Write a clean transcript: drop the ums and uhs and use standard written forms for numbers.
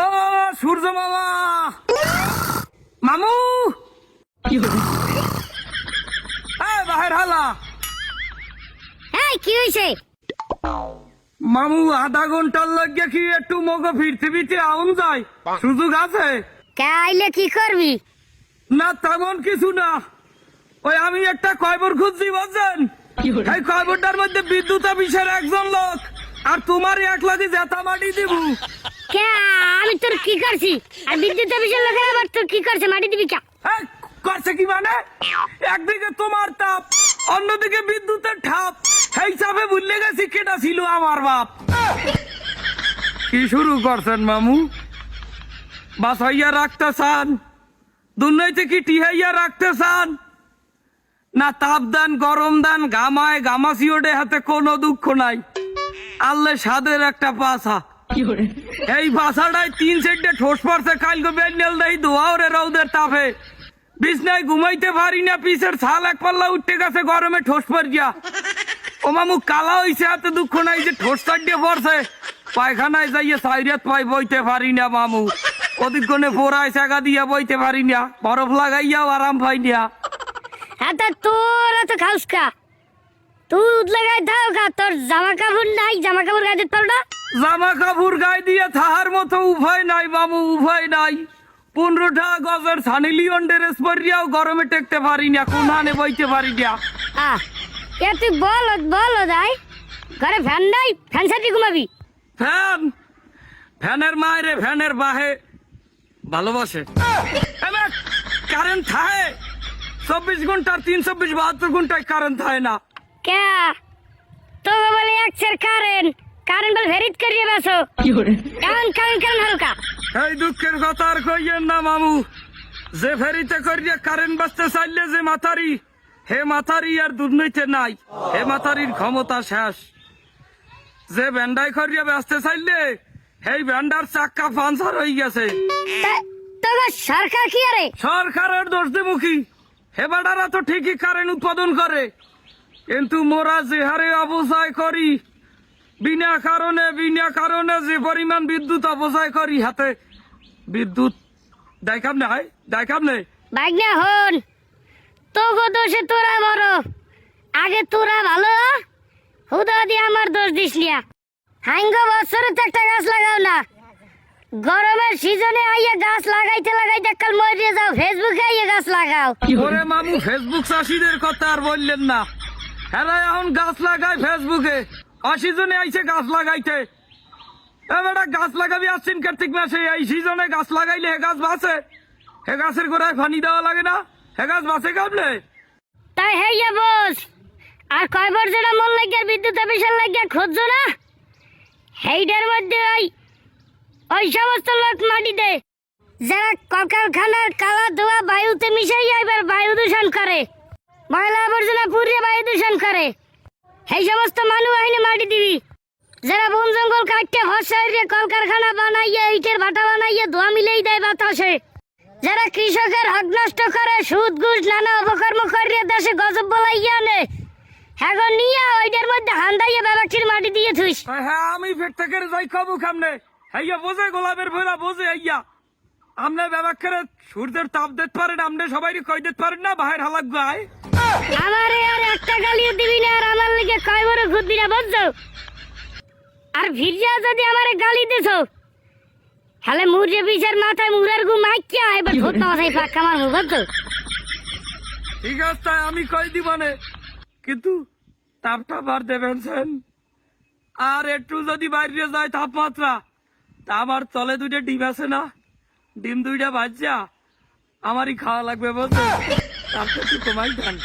ও সূর্য মামা, মামু বাহির হালা। কি হয়েছে? মামু আধা ঘন্টার লাগে কি একটু মগ ফিরতে ফিরতে আউন যায়, সুযোগ আছে? আইলে কি করবি? না তেমন কিছু না, ওই আমি একটা কয়বর খুঁজছি বুঝছেন। এই কয়বরটার মধ্যে বিদ্যুৎ অফিসের একজন লোক আর তোমার এক লাখি জেতা মাটি দিব। আমি তোর কি করছি? আর বিদ্যুৎ অফিসের লোকের আবার তোর কি করছে? মাটি দিবি কে? করছে কি মানে? একদিকে তোমার তাপ, অন্যদিকে বিদ্যুতের ঠাপ। এই চাপে ভুলে গেছি কেটা ছিল আমার বাপ। কি শুরু করছেন মামু? বাসাইয়া রাখতে চান? দুর্নীতি কি টিহাইয়া রাখতে চান? না তাপ দান গরম দান গামায় গামাসি ওঠে হাতে কোনো দুঃখ নাই। আল্লে সাদের একটা পাশা, এই পাশাটাই 3 সেন্টে ঠোস পড়ছে। কালকে বেন্ডেল দেই দোয়ারে রৌদের তাপে বিছনায় ঘুমাইতে পারি না, পিছের ছাল এক পাল্লা উঠতে গেছে গরমে ঠোস পর গিয়া। ও মামু কালা হইছে, হাতে দুঃখ নাই যে ঠোস চাটিয়ে পড়ছে। পায়খানায় যাইয়ে সাইরাত পাই বইতে পারি না মামু, অধিকক্ষণে পোড়ায় চাকা দিয়া বইতে পারি না, বরফ লাগাইয়াও আরাম পাই না। তোর এত খাউস কা? তুই লাগাই দাও কা? তোর জামা কাপড় নাই? জামা কাপড় গায়ে দিতে পারো না? জামা কাপড় গায়ে দিয়ে থাহার মতো উভয় নাই মামু, উভয় নাই। 15টা গজের সানি লিওন ড্রেস পরিয়াও গরমে টেকতে পারি না, কোনহানে বইতে পারি না। তুই বল যাই ঘরে ফ্যান নাই? ফ্যান সাথে ঘুমাবি? ফ্যানের মায়েরে ফ্যানের বাহে ভালোবাসে। কারেন্ট থাকে 24 ঘন্টার 372 ঘন্টায় কারেন্ট থাকে না। কে তো বলে একসের কারেন্ট বল ভেরিত করিয়ে বেসো এমন কারেন্ট হালকা। এই দুঃখের কথা আর কইয়েন না মামু, যে ফেরিতে করিয়ে কারেন্ট বাঁচতে চাইলে যে মাথারি, হে মাথারি আর দুর্নীতি নাই, হে মাথারির ক্ষমতা শেষ। যে ব্যান্ডাই করিয়ে বাঁচতে চাইলে এই ব্যান্ডার চাক্কা পাঞ্চার হয়ে গেছে। সরকার কি আরে? সরকারের দোষ দেবুকি? হে বেটারা তো ঠিকই কারেন্ট উৎপাদন করে, কিন্তু মোরা যে হারে অপচয় করি, বিনা কারণে যে পরিমাণ বিদ্যুৎ অপচয় করি, হাতে বিদ্যুৎ দেখাম না হয় দেখাম নেই। বাইক না হন তো দোষে তোরা বড়, আগে তোরা ভালো হুদা দিয়ে আমার দোষ দিস নিয়া। হাঙ্গ বছরে তো একটা গাছ লাগাও না, গরমের সিজনে আইয়া গাছ লাগাইতে কাল মরিয়ে যাও, ফেসবুকে আইয়া গাছ লাগাও। ওরে মামু ফেসবুক চাষিদের কথা আর বললেন না, হ্যাঁ এখন গাছ লাগায় ফেসবুকে, অসিজনে আইছে গাছ লাগাইতে। এবার গাছ লাগাবি আসছেন কার্তিক মাসে, এই সিজনে গাছ লাগাইলে হে গাছ বাঁচে? হে গাছের গোড়ায় পানি দেওয়া লাগে না? হে গাছ বাঁচে কামলে? তাই হইয়া বস আর কয়বার যেটা মন লাগিয়া বিদ্যুৎ অফিসের লাগিয়া খুঁজছো না, সেইটার মধ্যে ওই সমস্ত লোক মাটি দেয় যারা কলকারখানার কালা ধোয়া বায়ুতে মিশাইয়া এবার বায়ু দূষণ করে, ময়লা আবর্জনা পুড়িয়ে বায়ু দূষণ করে। সেই সমস্ত মানুষ আইনে মাটি দিবি যারা বন জঙ্গল কাটতে হসাইরে কলকারখানা বানাইয়া ইটের ভাটা বানাইয়া ধোয়া মিলেই দেয় বাতাসে, যারা কৃষকের হক নষ্ট করে, সুদ ঘুষ নানা অপকর্ম করিয়ে দেশে গজব বলাইয়া নে, এখন নিয়ে ওইটার মধ্যে হান্দাইয়া ব্যবসায়ীর মাটি দিয়ে থুইস। হ্যাঁ আমি ফের থেকে যাই খাবো খামনে, হইয়া বোঝে গোলাপের ভোলা বোঝে হইয়া। আমনে ব্যবসায়ীর সূর্যের তাপ দিতে পারেন, আমনে সবাই কই দিতে পারেন না বাহির হালাক গায়। আমারে আর একটা গালিও দিবি না, আর আমার লিগে কয় বড় ঘুরবি না বুঝছো? আর ভিড়িয়া যদি আমারে গালি দিছো হলে মুড়ে বিচার মাথায় মুড়ের গু মাইকিয়া এবার ধরতে মাথায় ফাঁকা আমার মুখ বুঝছো? ঠিক আছে আমি কই দিবানে, কিন্তু তাপটা বার দেবেন সেন। আর একটু যদি বাইরে যায় তাপমাত্রা, তা আমার তলে 2টা ডিম আছে না, ডিম 2টা বাজ্যা আমারই খাওয়া লাগবে বুঝছো? তাপটা একটু কমাই দেন।